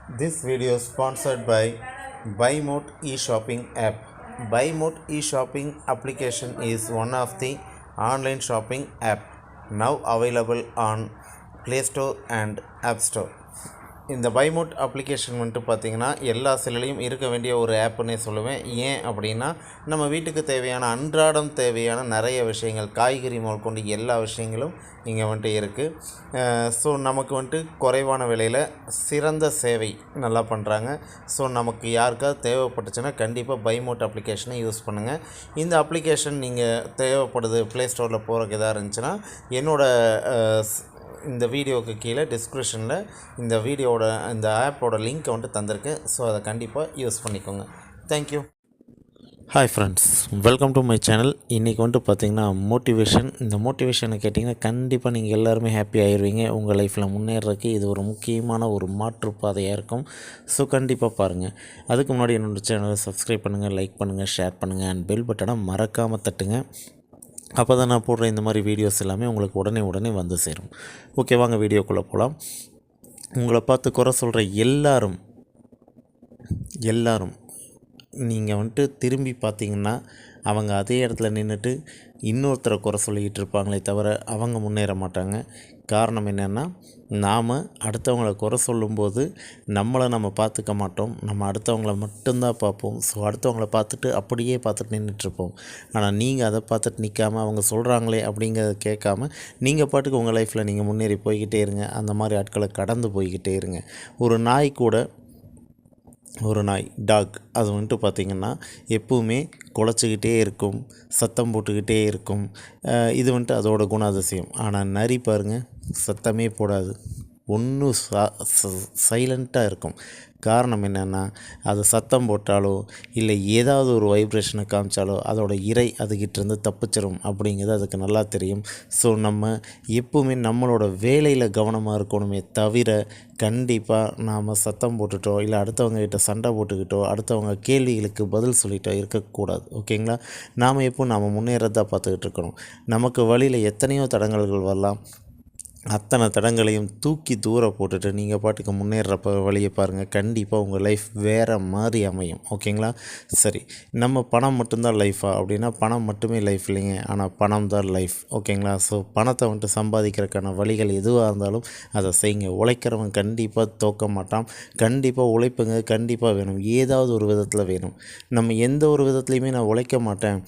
This video is sponsored by BuyMote e-shopping app. BuyMote e-shopping application is one of the online shopping app now available on Play Store and App Store. இந்த பைமோட் application வந்துட்டு பார்த்திங்கன்னா எல்லா செல்லுலேயும் இருக்க வேண்டிய ஒரு ஆப்புன்னே சொல்லுவேன். ஏன் அப்படின்னா நம்ம வீட்டுக்கு தேவையான அன்றாடம் தேவையான நிறைய விஷயங்கள் காய்கறி முதல் கொண்டு எல்லா விஷயங்களும் இங்கே வந்துட்டு இருக்குது. ஸோ நமக்கு வந்துட்டு குறைவான விலையில் சிறந்த சேவை நல்லா பண்ணுறாங்க. ஸோ நமக்கு யாருக்காவது தேவைப்பட்டுச்சுன்னா கண்டிப்பாக பைமோட் அப்ளிகேஷனை யூஸ் பண்ணுங்கள். இந்த அப்ளிகேஷன் நீங்கள் தேவைப்படுது ப்ளே ஸ்டோரில் போகிறக்கு எதாக இருந்துச்சுன்னா என்னோடய இந்த வீடியோவுக்கு கீழே டிஸ்கிரிப்ஷனில் இந்த ஆப்போட லிங்க்கை வந்துட்டு தந்திருக்கேன். ஸோ அதை கண்டிப்பாக யூஸ் பண்ணிக்கோங்க. Thank you. Hi friends, welcome to my channel. இன்றைக்கி வந்துட்டு பார்த்திங்கன்னா மோட்டிவேஷன். இந்த மோட்டிவேஷனை கேட்டிங்கன்னா கண்டிப்பாக நீங்கள் எல்லாருமே ஹாப்பி ஆகிடுவீங்க. உங்கள் லைஃப்பில் முன்னேறதுக்கு இது ஒரு முக்கியமான ஒரு மாற்றுப்பாதையாக இருக்கும். ஸோ கண்டிப்பாக பாருங்கள். அதுக்கு முன்னாடி என்னோடய சேனலை சப்ஸ்கிரைப் பண்ணுங்கள், லைக் பண்ணுங்கள், ஷேர் பண்ணுங்கள் அண்ட் பெல் பட்டனை மறக்காமல் தட்டுங்க. அப்போ தான் நான் போடுற இந்த மாதிரி வீடியோஸ் எல்லாமே உங்களுக்கு உடனே வந்து சேரும். ஓகே, வாங்க வீடியோக்குள்ளே போகலாம். உங்களை பார்த்து குறை சொல்கிற எல்லாரும் நீங்கள் வந்துட்டு திரும்பி பார்த்தீங்கன்னா அவங்க அதே இடத்துல நின்றுட்டு இன்னொருத்தரை குறை சொல்லிக்கிட்டு இருப்பாங்களே தவிர அவங்க முன்னேற மாட்டாங்க. காரணம் என்னென்னா, நாம் அடுத்தவங்களை குறை சொல்லும்போது நம்ம பார்த்துக்க மாட்டோம். நம்ம அடுத்தவங்கள மட்டும்தான் பார்ப்போம். ஸோ அடுத்தவங்கள பார்த்துட்டு நின்றுட்டுருப்போம். ஆனால் நீங்கள் அதை பார்த்துட்டு நிற்காமல் அவங்க சொல்கிறாங்களே அப்படிங்கிறத கேட்காம நீங்கள் பாட்டுக்கு உங்கள் லைஃப்பில் நீங்கள் முன்னேறி போய்கிட்டே இருங்க. அந்த மாதிரி ஆட்களை கடந்து போய்கிட்டே இருங்க. ஒரு நாய் டாக் அது வந்துட்டு பார்த்திங்கன்னா எப்பவுமே குலைச்சிக்கிட்டே இருக்கும், சத்தம் போட்டுக்கிட்டே இருக்கும். இது வந்துட்டு அதோட குணாதிசயம். ஆனால் நரி பாருங்கள், சத்தமே போடாது, ஒன்றும் சைலண்ட்டாக இருக்கும். காரணம் என்னென்னா, அது சத்தம் போட்டாலோ இல்லை ஏதாவது ஒரு வைப்ரேஷனை காமிச்சாலோ அதோட இறை அதுக்கிட்டேருந்து தப்பிச்சிடும் அப்படிங்கிறது அதுக்கு நல்லா தெரியும். ஸோ நம்ம எப்பவுமே நம்மளோட வேலையில் கவனமாக இருக்கணுமே தவிர கண்டிப்பாக நாம் சத்தம் போட்டுட்டோ இல்லை அடுத்தவங்ககிட்ட சண்டை போட்டுக்கிட்டோ அடுத்தவங்க கேள்விகளுக்கு பதில் சொல்லிட்டோ இருக்கக்கூடாது. ஓகேங்களா? நாம் நம்ம முன்னேறதான் பார்த்துக்கிட்டு இருக்கணும். நமக்கு வழியில் எத்தனையோ தடங்கல்கள் வரலாம். அத்தனை தடங்களையும் தூக்கி தூர போட்டுட்டு நீங்கள் பாட்டுக்கு முன்னேறப்ப வழியை பாருங்கள். கண்டிப்பாக உங்கள் லைஃப் வேறு மாதிரி அமையும். ஓகேங்களா? சரி, நம்ம பணம் மட்டும்தான் லைஃபா அப்படின்னா பணம் மட்டுமே லைஃப் இல்லைங்க. ஆனால் பணம் தான் லைஃப். ஓகேங்களா? ஸோ பணத்தை வந்துட்டு சம்பாதிக்கிறதுக்கான வழிகள் எதுவாக இருந்தாலும் அதை செய்யுங்க. உழைக்கிறவன் கண்டிப்பாக தோக்க மாட்டான். கண்டிப்பாக உழைப்புங்க கண்டிப்பாக வேணும். ஏதாவது ஒரு விதத்தில் வேணும். நம்ம எந்த ஒரு விதத்துலையுமே நான் உழைக்க மாட்டேன்,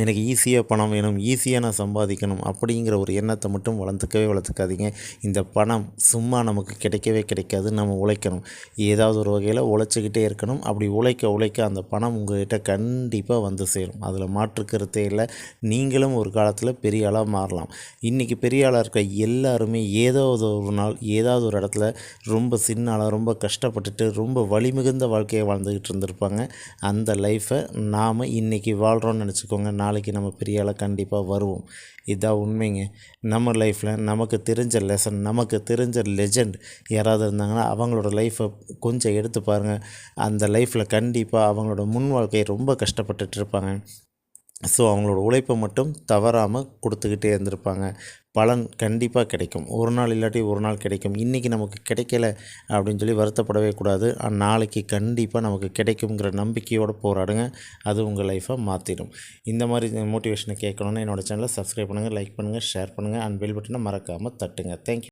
எனக்கு ஈஸியாக பணம் வேணும், ஈஸியாக நான் சம்பாதிக்கணும் அப்படிங்கிற ஒரு எண்ணத்தை மட்டும் வளர்த்துக்காதீங்க. இந்த பணம் சும்மா நமக்கு கிடைக்காது. நம்ம உழைக்கணும். ஏதாவது ஒரு வகையில் உழைச்சிக்கிட்டே இருக்கணும். அப்படி உழைக்க அந்த பணம் உங்கள்கிட்ட கண்டிப்பாக வந்து சேரும். அதில் மாற்றுக்கிறதே இல்லை. நீங்களும் ஒரு காலத்தில் பெரிய ஆளாக மாறலாம். இன்றைக்கி பெரிய ஆளாக இருக்க எல்லாருமே ஏதாவது ஒரு நாள் ஏதாவது ஒரு இடத்துல ரொம்ப சின்ன ஆளாக ரொம்ப கஷ்டப்பட்டுட்டு ரொம்ப வலிமிகுந்த வாழ்க்கையை வாழ்ந்துக்கிட்டு இருந்திருப்பாங்க. அந்த லைஃப்பை நாம் இன்றைக்கி வாழ்கிறோன்னு நினச்சிக்கோங்க. நாளைக்கு நம்ம பெரிய ஆளாக கண்டிப்பாக வருவோம். இதான் உண்மைங்க. நம்ம லைஃப்பில் நமக்கு தெரிஞ்ச லெசன், நமக்கு தெரிஞ்ச லெஜண்ட் யாராவது இருந்தாங்கன்னா அவங்களோட லைஃப்பை கொஞ்சம் எடுத்து பாருங்கள். அந்த லைஃப்பில் கண்டிப்பாக அவங்களோட முன் வாழ்க்கையை ரொம்ப கஷ்டப்பட்டுட்டு இருப்பாங்க. ஸோ அவங்களோட உழைப்பை மட்டும் தவறாமல் கொடுத்துக்கிட்டே இருந்திருப்பாங்க. பலன் கண்டிப்பாக கிடைக்கும். ஒரு நாள் இல்லாட்டி ஒரு நாள் கிடைக்கும். இன்றைக்கி நமக்கு கிடைக்கல அப்படின்னு சொல்லி வருத்தப்படவே கூடாது. நாளைக்கு கண்டிப்பாக நமக்கு கிடைக்குங்கிற நம்பிக்கையோடு போராடுங்க. அது உங்கள் லைஃப்பை மாற்றிடும். இந்த மாதிரி மோட்டிவேஷனை கேட்கணுன்னு என்னோடய சேனலை சப்ஸ்கிரைப் பண்ணுங்கள், லைக் பண்ணுங்கள், ஷேர் பண்ணுங்கள் அண்ட் பெல் பட்டனை மறக்காமல் தட்டுங்க. தேங்க்யூ.